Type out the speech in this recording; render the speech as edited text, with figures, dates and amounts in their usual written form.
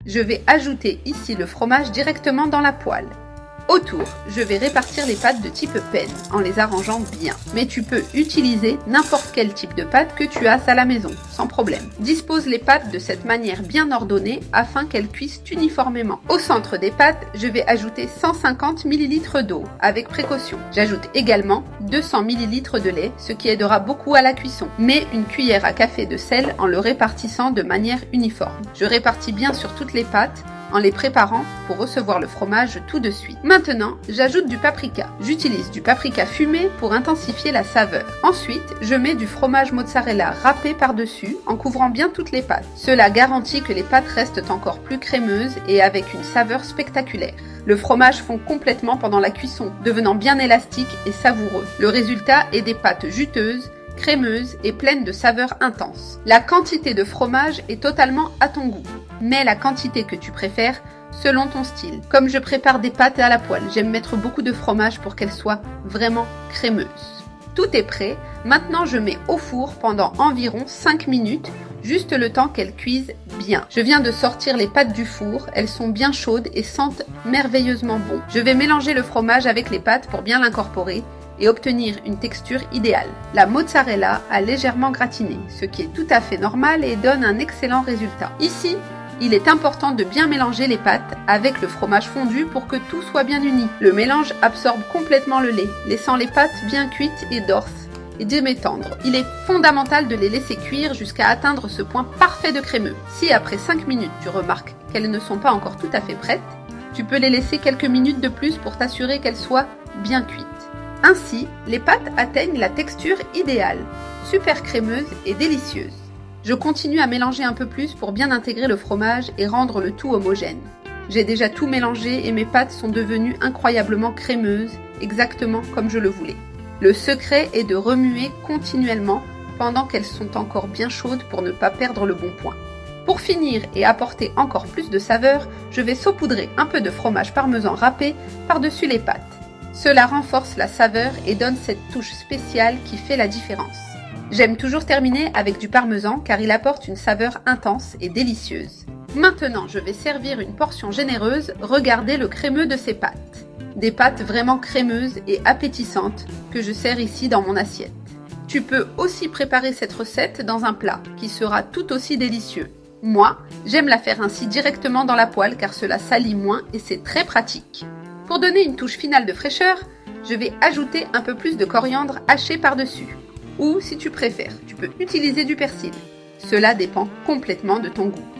Je vais ajouter ici le fromage directement dans la poêle. Autour, je vais répartir les pâtes de type penne en les arrangeant bien. Mais tu peux utiliser n'importe quel type de pâte que tu as à la maison, sans problème. Dispose les pâtes de cette manière bien ordonnée afin qu'elles cuisent uniformément. Au centre des pâtes, je vais ajouter 150 ml d'eau, avec précaution. J'ajoute également 200 ml de lait, ce qui aidera beaucoup à la cuisson. Mets une cuillère à café de sel en le répartissant de manière uniforme. Je répartis bien sur toutes les pâtes, en les préparant pour recevoir le fromage tout de suite. Maintenant, j'ajoute du paprika. J'utilise du paprika fumé pour intensifier la saveur. Ensuite, je mets du fromage mozzarella râpé par-dessus en couvrant bien toutes les pâtes. Cela garantit que les pâtes restent encore plus crémeuses et avec une saveur spectaculaire. Le fromage fond complètement pendant la cuisson, devenant bien élastique et savoureux. Le résultat est des pâtes juteuses, crémeuse et pleine de saveurs intenses. La quantité de fromage est totalement à ton goût. Mets la quantité que tu préfères selon ton style. Comme je prépare des pâtes à la poêle, j'aime mettre beaucoup de fromage pour qu'elles soient vraiment crémeuses. Tout est prêt. Maintenant, je mets au four pendant environ 5 minutes, juste le temps qu'elles cuisent bien. Je viens de sortir les pâtes du four. Elles sont bien chaudes et sentent merveilleusement bon. Je vais mélanger le fromage avec les pâtes pour bien l'incorporer et obtenir une texture idéale. La mozzarella a légèrement gratiné, ce qui est tout à fait normal et donne un excellent résultat. Ici, il est important de bien mélanger les pâtes avec le fromage fondu pour que tout soit bien uni. Le mélange absorbe complètement le lait, laissant les pâtes bien cuites et dorses et demi-tendres. Il est fondamental de les laisser cuire jusqu'à atteindre ce point parfait de crémeux. Si après 5 minutes tu remarques qu'elles ne sont pas encore tout à fait prêtes, tu peux les laisser quelques minutes de plus pour t'assurer qu'elles soient bien cuites. Ainsi, les pâtes atteignent la texture idéale, super crémeuse et délicieuse. Je continue à mélanger un peu plus pour bien intégrer le fromage et rendre le tout homogène. J'ai déjà tout mélangé et mes pâtes sont devenues incroyablement crémeuses, exactement comme je le voulais. Le secret est de remuer continuellement pendant qu'elles sont encore bien chaudes pour ne pas perdre le bon point. Pour finir et apporter encore plus de saveur, je vais saupoudrer un peu de fromage parmesan râpé par-dessus les pâtes. Cela renforce la saveur et donne cette touche spéciale qui fait la différence. J'aime toujours terminer avec du parmesan car il apporte une saveur intense et délicieuse. Maintenant, je vais servir une portion généreuse. Regardez le crémeux de ces pâtes. Des pâtes vraiment crémeuses et appétissantes que je sers ici dans mon assiette. Tu peux aussi préparer cette recette dans un plat qui sera tout aussi délicieux. Moi, j'aime la faire ainsi directement dans la poêle car cela salit moins et c'est très pratique. Pour donner une touche finale de fraîcheur, je vais ajouter un peu plus de coriandre haché par-dessus. Ou si tu préfères, tu peux utiliser du persil. Cela dépend complètement de ton goût.